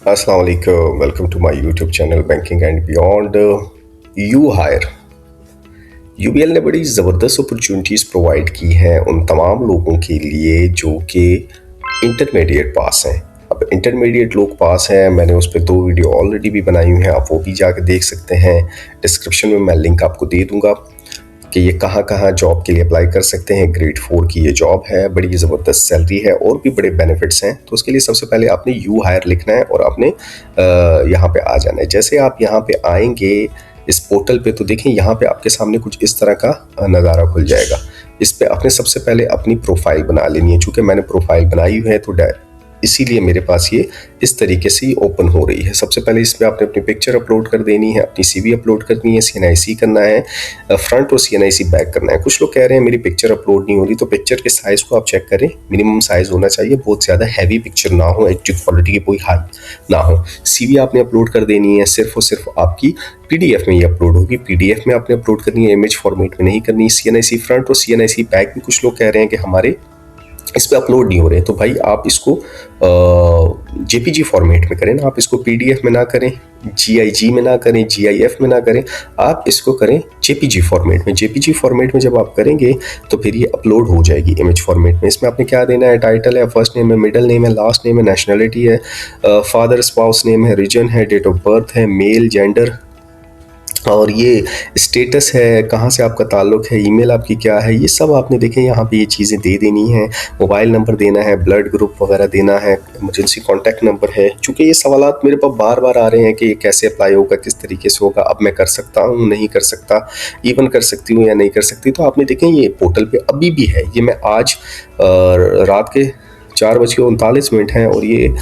अस्सलाम वालेकुम, welcome to my YouTube channel banking and beyond. यू हायर यूबीएल ने बड़ी ज़बरदस्त अपॉर्चुनिटीज़ प्रोवाइड की हैं उन तमाम लोगों के लिए जो कि इंटरमीडिएट पास हैं। अब इंटरमीडिएट लोग पास हैं, मैंने उस पर 2 वीडियो ऑलरेडी भी बनाई हुई हैं, आप वो भी जाकर देख सकते हैं। डिस्क्रिप्शन में मैं लिंक आपको दे दूंगा कि ये कहाँ कहाँ जॉब के लिए अप्लाई कर सकते हैं। ग्रेड 4 की ये जॉब है, बड़ी ज़बरदस्त सैलरी है और भी बड़े बेनिफिट्स हैं। तो उसके लिए सबसे पहले आपने यू हायर लिखना है और आपने यहाँ पे आ जाना है। जैसे आप यहाँ पे आएंगे इस पोर्टल पे, तो देखें यहाँ पे आपके सामने कुछ इस तरह का नज़ारा खुल जाएगा। इस पे आपने सबसे पहले अपनी प्रोफाइल बना लेनी है। चूँकि मैंने प्रोफाइल बनाई हुई है तो इसीलिए मेरे पास ये इस तरीके से ओपन हो रही है। सबसे पहले इसमें आपने अपनी पिक्चर अपलोड कर देनी है, अपनी सीवी अपलोड करनी है, सीएनआईसी करना है फ्रंट और सीएनआईसी बैक करना है। कुछ लोग कह रहे हैं मेरी पिक्चर अपलोड नहीं हो रही, तो पिक्चर के साइज़ को आप चेक करें। मिनिमम साइज़ होना चाहिए, बहुत ज़्यादा हैवी पिक्चर ना हो, एचडी क्वालिटी की कोई हाई ना हो। सीवी आपने अपलोड कर देनी है, सिर्फ और सिर्फ आपकी पीडीएफ में ये अपलोड होगी। पीडीएफ में आपने अपलोड करनी है, इमेज फॉर्मेट में नहीं करनी। सीएनआईसी फ्रंट और सीएनआईसी बैक में कुछ लोग कह रहे हैं कि हमारे इस पे अपलोड नहीं हो रहे, तो भाई आप इसको जेपीजी फॉर्मेट में करें ना, आप इसको पीडीएफ में ना करें, जीआईजी में ना करें, जीआईएफ में ना करें, आप इसको करें जेपीजी फॉर्मेट में। जेपीजी फॉर्मेट में जब आप करेंगे तो फिर ये अपलोड हो जाएगी इमेज फॉर्मेट में। इसमें आपने क्या देना है, टाइटल है, फर्स्ट नेम है, मिडिल नेम है, लास्ट नेम है, नेशनलिटी है, फादर स्पाउस नेम है, रीजन है, डेट ऑफ बर्थ है, मेल जेंडर, और ये स्टेटस है, कहाँ से आपका ताल्लुक़ है, ईमेल आपकी क्या है, ये सब आपने देखें यहाँ पे ये चीज़ें दे देनी है। मोबाइल नंबर देना है, ब्लड ग्रुप वगैरह देना है, इमरजेंसी कॉन्टैक्ट नंबर है। चूँकि ये सवालात मेरे पास बार बार आ रहे हैं कि ये कैसे अप्लाई होगा, किस तरीके से होगा, अब मैं कर सकता हूँ, नहीं कर सकता, इवन कर सकती हूँ या नहीं कर सकती। तो आपने देखें ये पोर्टल पर अभी भी है। ये मैं आज रात के 4:39 हैं और ये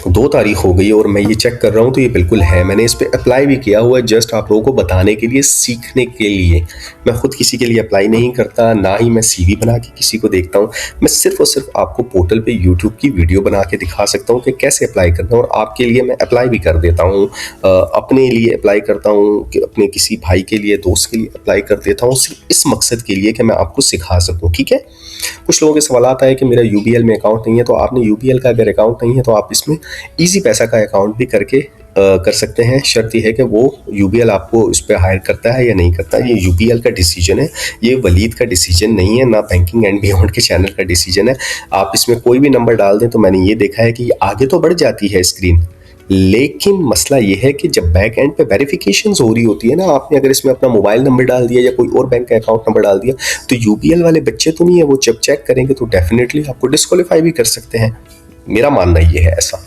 2 तारीख हो गई और मैं ये चेक कर रहा हूँ तो ये बिल्कुल है। मैंने इस पे अप्लाई भी किया हुआ है, जस्ट आप लोगों को बताने के लिए, सीखने के लिए। मैं खुद किसी के लिए अप्लाई नहीं करता, ना ही मैं सीवी बना के किसी को देखता हूँ। मैं सिर्फ और सिर्फ आपको पोर्टल पे यूट्यूब की वीडियो बना के दिखा सकता हूँ कि कैसे अप्लाई करना है, और आपके लिए मैं अप्लाई भी कर देता हूँ। अपने लिए अप्लाई करता हूँ कि अपने किसी भाई के लिए, दोस्त के लिए अप्लाई कर देता हूँ, सिर्फ इस मकसद के लिए कि मैं आपको सिखा सकूँ। ठीक है। कुछ लोगों के सवाल आता है कि मेरा यूबीएल में अकाउंट नहीं है, तो आपने यूबीएल का अगर अकाउंट नहीं है तो आप इसमें इजी पैसा का अकाउंट भी करके कर सकते हैं। शर्त यह है कि वो यूबीएल आपको इस पर हायर करता है या नहीं करता है। ये यूबीएल का डिसीजन है, ये वलीद का डिसीजन नहीं है, ना बैंकिंग एंड बियॉन्ड के चैनल का डिसीजन है। आप इसमें कोई भी नंबर डाल दें तो मैंने ये देखा है कि आगे तो बढ़ जाती है स्क्रीन, लेकिन मसला ये है कि जब बैक एंड पे वेरिफिकेशन हो रही होती है ना, आपने अगर इसमें अपना मोबाइल नंबर डाल दिया या कोई और बैंक का अकाउंट नंबर डाल दिया, तो यूबीएल वाले बच्चे तो नहीं है, वो जब चेक करेंगे तो डेफिनेटली आपको डिस्क्वालीफाई भी कर सकते हैं। मेरा मानना ये है ऐसा।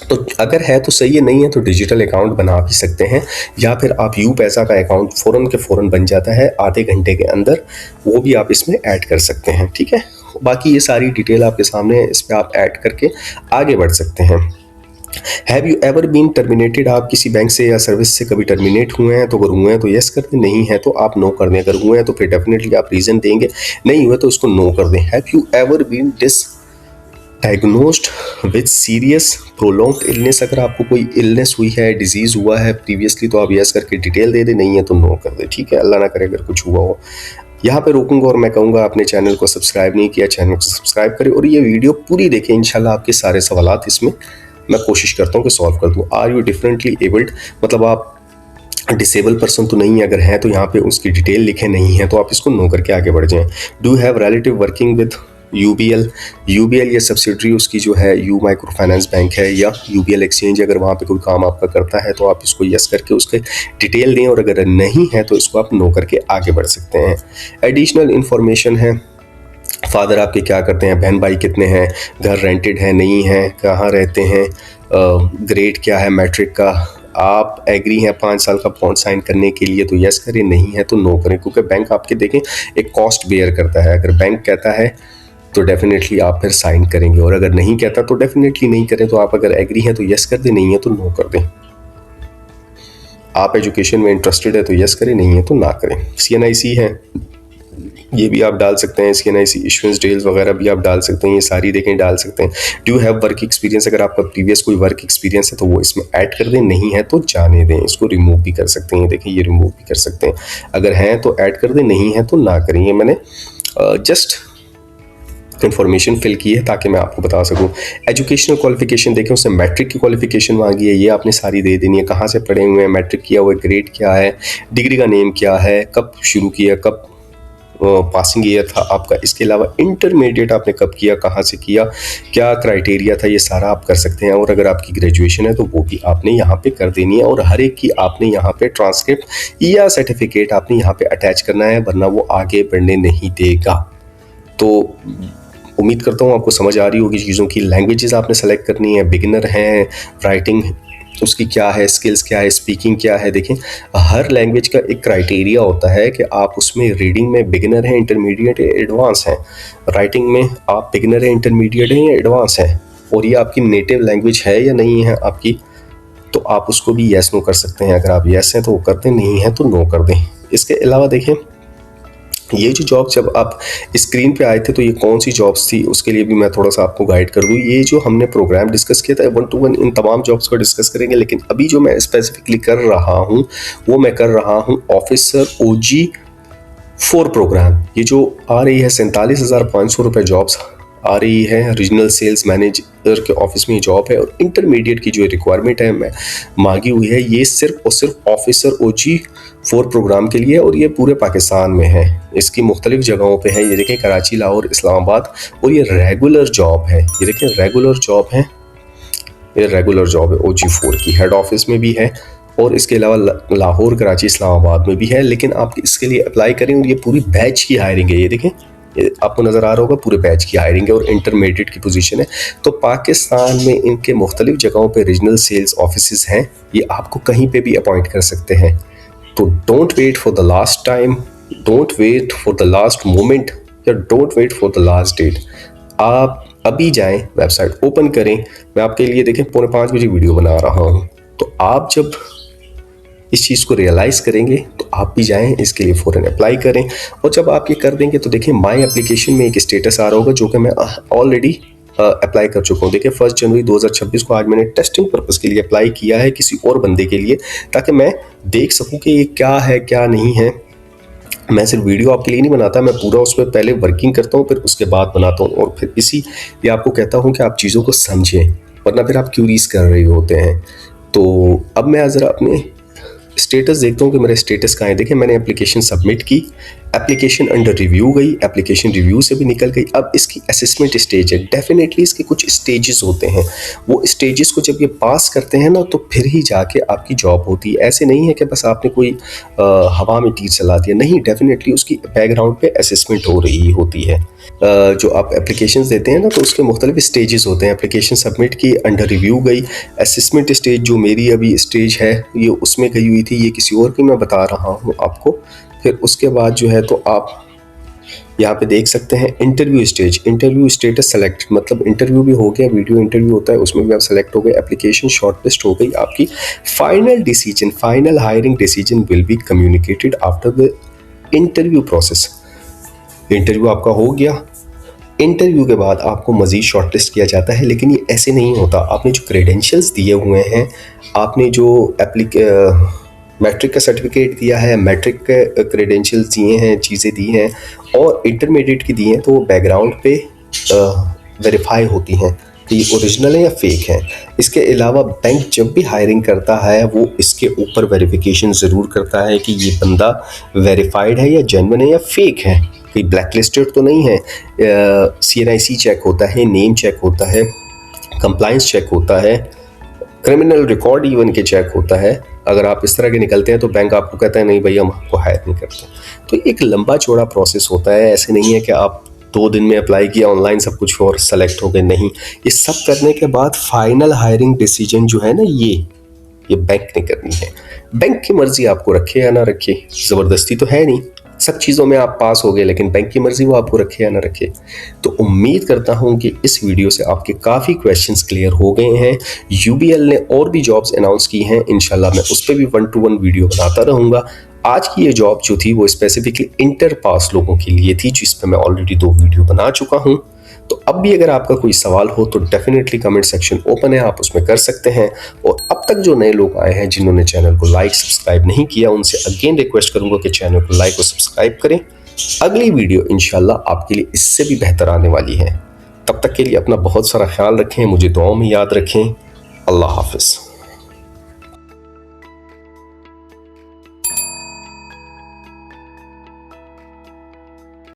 तो अगर है तो सही है, नहीं है तो डिजिटल अकाउंट बना भी सकते हैं, या फिर आप यू पैसा का अकाउंट फ़ौरन के फ़ौरन बन जाता है आधे घंटे के अंदर, वो भी आप इसमें ऐड कर सकते हैं। ठीक है। बाकी ये सारी डिटेल आपके सामने है, इस पर आप ऐड करके आगे बढ़ सकते हैं। Have you ever been terminated, आप किसी बैंक से या सर्विस से कभी टर्मिनेट हुए हैं? तो अगर हुए हैं तो यस कर दें, नहीं है तो आप नो कर दें। अगर हुए हैं तो फिर डेफिनेटली आप रीज़न देंगे, नहीं हुए तो उसको नो कर दें। Have you ever been diagnosed with serious prolonged illness, अगर आपको कोई इलनेस हुई है, डिजीज़ हुआ है प्रीवियसली, तो आप यस करके डिटेल दे दें, नहीं है तो नो कर दें। ठीक है। अल्लाह ना करे अगर कुछ हुआ हो। यहाँ पे रोकूंगा और मैं कहूँगा आपने चैनल को सब्सक्राइब नहीं किया, चैनल को सब्सक्राइब करें और ये वीडियो पूरी देखें। इंशाल्लाह आपके सारे सवालात इसमें मैं कोशिश करता हूँ कि सॉल्व कर दूँ। आर यू डिफरेंटली एबल्ड, मतलब आप डिसेबल पर्सन तो नहीं है, अगर हैं तो यहाँ पे उसकी डिटेल लिखे, नहीं है तो आप इसको नो करके आगे बढ़ जाएं। Do have relative working with UBL, UBL या सब्सिडरी उसकी जो है यू माइक्रो फाइनेंस बैंक है या यूबीएल एक्सचेंज, अगर वहाँ पे कोई काम आपका करता है तो आप इसको यस करके उसके डिटेल दें, और अगर नहीं है तो इसको आप नो करके आगे बढ़ सकते हैं। एडिशनल इन्फॉर्मेशन है, फादर आपके क्या करते हैं, बहन भाई कितने हैं, घर रेंटेड है नहीं है, कहाँ रहते हैं, ग्रेड क्या है मैट्रिक का, आप एग्री हैं 5 साल का बॉन्ड साइन करने के लिए तो यस करें, नहीं है तो नो करें। क्योंकि बैंक आपके देखें एक कॉस्ट बेयर करता है, अगर बैंक कहता है तो डेफिनेटली आप फिर साइन करेंगे, और अगर नहीं कहता तो डेफिनेटली नहीं करें। तो आप अगर एग्री हैं तो यस कर दें, नहीं है तो नो कर दें। आप एजुकेशन में इंटरेस्टेड है तो यस करें, नहीं है तो ना करें। सीएनआईसी है, ये भी आप डाल सकते हैं, सीएनआईसी इशुएंस डिटेल्स वगैरह भी आप डाल सकते हैं, ये सारी देखें डाल सकते हैं। डू हैव वर्क एक्सपीरियंस, अगर आपका प्रीवियस कोई वर्क एक्सपीरियंस है तो वो इसमें ऐड कर दें, नहीं है तो जाने दें, इसको रिमूव भी कर सकते हैं। देखें ये रिमूव भी कर सकते हैं, अगर हैं तो ऐड कर दें, नहीं है तो ना करें। ये मैंने जस्ट इन्फॉर्मेशन फिल की है ताकि मैं आपको बता सकूं। एजुकेशनल क्वालिफिकेशन देखें, उसने मैट्रिक की क्वालिफिकेशन मांगी है, ये आपने सारी दे देनी है। कहाँ से पढ़े हुए हैं, मैट्रिक किया हुआ है, ग्रेड क्या है, डिग्री का नेम क्या है, कब शुरू किया, कब पासिंग ईयर था आपका। इसके अलावा इंटरमीडिएट आपने कब किया, कहाँ से किया, क्या क्राइटेरिया था, ये सारा आप कर सकते हैं। और अगर आपकी ग्रेजुएशन है तो वो भी आपने यहाँ पे कर देनी है। और हर एक की आपने यहाँ पे ट्रांसक्रिप्ट या सर्टिफिकेट आपने यहाँ पे अटैच करना है, वरना वो आगे बढ़ने नहीं देगा। तो उम्मीद करता हूँ आपको समझ आ रही होगी चीज़ों की। लैंग्वेजेस आपने सेलेक्ट करनी है, बिगिनर हैं, राइटिंग उसकी क्या है, स्किल्स क्या है, स्पीकिंग क्या है। देखें, हर लैंग्वेज का एक क्राइटेरिया होता है कि आप उसमें रीडिंग में बिगिनर हैं, इंटरमीडिएट है, एडवांस हैं। राइटिंग में आप बिगिनर हैं, इंटरमीडिएट हैं या एडवांस हैं, और ये आपकी नेटिव लैंग्वेज है या नहीं है आपकी, तो आप उसको भी येस नो कर सकते हैं। अगर आप येस हैं तो वो कर दें, नहीं है तो नो कर दें। इसके अलावा देखें, ये जो जॉब जब आप स्क्रीन पे आए थे तो ये कौन सी जॉब्स थी, उसके लिए भी मैं थोड़ा सा आपको गाइड कर दूँ। ये जो हमने प्रोग्राम डिस्कस किया था 1 to 1 इन तमाम जॉब्स को डिस्कस करेंगे, लेकिन अभी जो मैं स्पेसिफिकली कर रहा हूँ वो मैं कर रहा हूँ ऑफिसर OG4 प्रोग्राम। ये जो आ रही है 47,500 रुपये जॉब्स आ रही है। रीजनल सेल्स मैनेजर के ऑफिस में ये जॉब है, और इंटरमीडिएट की जो रिक्वायरमेंट है मैं मांगी हुई है, ये सिर्फ और सिर्फ ऑफिसर OG4 प्रोग्राम के लिए, और ये पूरे पाकिस्तान में है। इसकी मुख्तलिफ जगहों पे है, ये देखें कराची, लाहौर, इस्लामाबाद, और ये रेगुलर जॉब है। ये देखें रेगुलर जॉब है, ये रेगुलर जॉब है OG4 की। हेड ऑफिस में भी है और इसके अलावा लाहौर, कराची, इस्लामाबाद में भी है। लेकिन आप इसके लिए अप्लाई करें, और ये पूरी बैच की हायरिंग है। ये देखें, आपको नज़र आ रहा होगा, पूरे बैच की हायरिंग है और इंटरमीडिएट की पोजीशन है। तो पाकिस्तान में इनके मुख्तलिफ जगहों पे रीजनल सेल्स ऑफिस हैं, ये आपको कहीं पे भी अपॉइंट कर सकते हैं। तो don't wait for the last time, don't wait for the last moment, या don't wait for the last date. आप अभी जाएं, वेबसाइट ओपन करें। मैं आपके लिए देखें 4:45 बजे वीडियो बना रहा हूँ, तो आप जब इस चीज़ को रियलाइज़ करेंगे तो आप भी जाएं, इसके लिए फ़ौरन अप्लाई करें। और जब आप ये कर देंगे तो देखिए माई एप्लीकेशन में एक स्टेटस आ रहा होगा, जो कि मैं ऑलरेडी अप्लाई कर चुका हूँ। देखिए 1 जनवरी 2026 को आज मैंने टेस्टिंग पर्पज़ के लिए अप्लाई किया है किसी और बंदे के लिए, ताकि मैं देख सकूँ कि ये क्या है क्या नहीं है। मैं सिर्फ वीडियो आपके लिए नहीं बनाता, मैं पूरा उसमें पहले वर्किंग करता हूँ, फिर उसके बाद बनाता हूँ। और फिर इसी लिए आपको कहता हूँ कि आप चीज़ों को समझें, वरना फिर आप क्यूरीज कर रहे होते हैं। तो अब मैं ज़रा अपने स्टेटस देखता हूँ कि मेरे स्टेटस कहाँ है। देखिए मैंने एप्लीकेशन सबमिट की, एप्लीकेशन अंडर रिव्यू गई, एप्लीकेशन रिव्यू से भी निकल गई। अब इसकी असेसमेंट स्टेज है। डेफिनेटली इसके कुछ स्टेजेस होते हैं, वो स्टेजेस को जब ये पास करते हैं ना, तो फिर ही जाके आपकी जॉब होती है। ऐसे नहीं है कि बस आपने कोई हवा में तीर चला दिया, नहीं, डेफिनेटली उसकी बैकग्राउंड पे असेसमेंट हो रही होती है। जो आप एप्लीकेशंस देते हैं ना, तो उसके मुख्तलिफ स्टेजेस होते हैं। एप्लीकेशन सबमिट की, अंडर रिव्यू गई, असेसमेंट स्टेज जो मेरी अभी स्टेज है ये उसमें गई हुई थी, ये किसी और की मैं बता रहा हूँ आपको। फिर उसके बाद जो है तो आप यहाँ पे देख सकते हैं interview stage, interview status select, मतलब इंटरव्यू भी हो गया, वीडियो इंटरव्यू होता है उसमें भी आप सेलेक्ट हो गए, एप्लीकेशन शॉर्टलिस्ट हो गई आपकी। Final decision, final hiring decision will be communicated after the interview process. Interview आपका हो गया, इंटरव्यू के बाद आपको मज़ीद शॉर्टलिस्ट किया जाता है। लेकिन ये ऐसे नहीं होता, आपने जो क्रेडेंशियल्स दिए हुए हैं, आपने जो मैट्रिक का सर्टिफिकेट दिया है, मैट्रिक के क्रेडेंशियल्स दिए हैं, चीज़ें दी हैं, और इंटरमीडिएट की दी हैं, तो वो बैकग्राउंड पे वेरीफाई होती हैं कि ये ओरिजिनल है या फेक है। इसके अलावा बैंक जब भी हायरिंग करता है वो इसके ऊपर वेरिफिकेशन ज़रूर करता है कि ये बंदा वेरीफाइड है या जेन्युइन है या फेक है, कोई ब्लैक लिस्टेड तो नहीं है। CNIC चेक होता है, नेम चेक होता है, कंप्लाइंस चेक होता है, क्रिमिनल रिकॉर्ड इवन के चेक होता है। अगर आप इस तरह के निकलते हैं तो बैंक आपको कहता है नहीं भाई हम आपको हायर नहीं करते। तो एक लंबा चौड़ा प्रोसेस होता है, ऐसे नहीं है कि आप 2 दिन में अप्लाई किया ऑनलाइन सब कुछ और सेलेक्ट हो गए, नहीं। ये सब करने के बाद फाइनल हायरिंग डिसीजन जो है ना, ये बैंक ने करनी है। बैंक की मर्जी आपको रखे या ना रखे, ज़बरदस्ती तो है नहीं, सब चीज़ों में आप पास हो गए, लेकिन बैंक की मर्जी वो आपको रखे या ना रखे। तो उम्मीद करता हूँ कि इस वीडियो से आपके काफ़ी क्वेश्चंस क्लियर हो गए हैं। UBL ने और भी जॉब्स अनाउंस की हैं, इंशाल्लाह मैं उस पर भी 1 to 1 वीडियो बनाता रहूँगा। आज की ये जॉब जो थी वो स्पेसिफिकली इंटर पास लोगों के लिए थी, जिस पर मैं ऑलरेडी 2 वीडियो बना चुका हूँ। तो अब भी अगर आपका कोई सवाल हो तो डेफिनेटली कमेंट सेक्शन ओपन है, आप उसमें कर सकते हैं। और अब तक जो नए लोग आए हैं जिन्होंने चैनल को लाइक सब्सक्राइब नहीं किया, उनसे अगेन रिक्वेस्ट करूंगा कि चैनल को लाइक और सब्सक्राइब करें, अगली वीडियो इंशाल्लाह आपके लिए इससे भी बेहतर आने वाली है। तब तक के लिए अपना बहुत सारा ख्याल रखें, मुझे दुआओं में याद रखें। अल्लाह हाफिज़।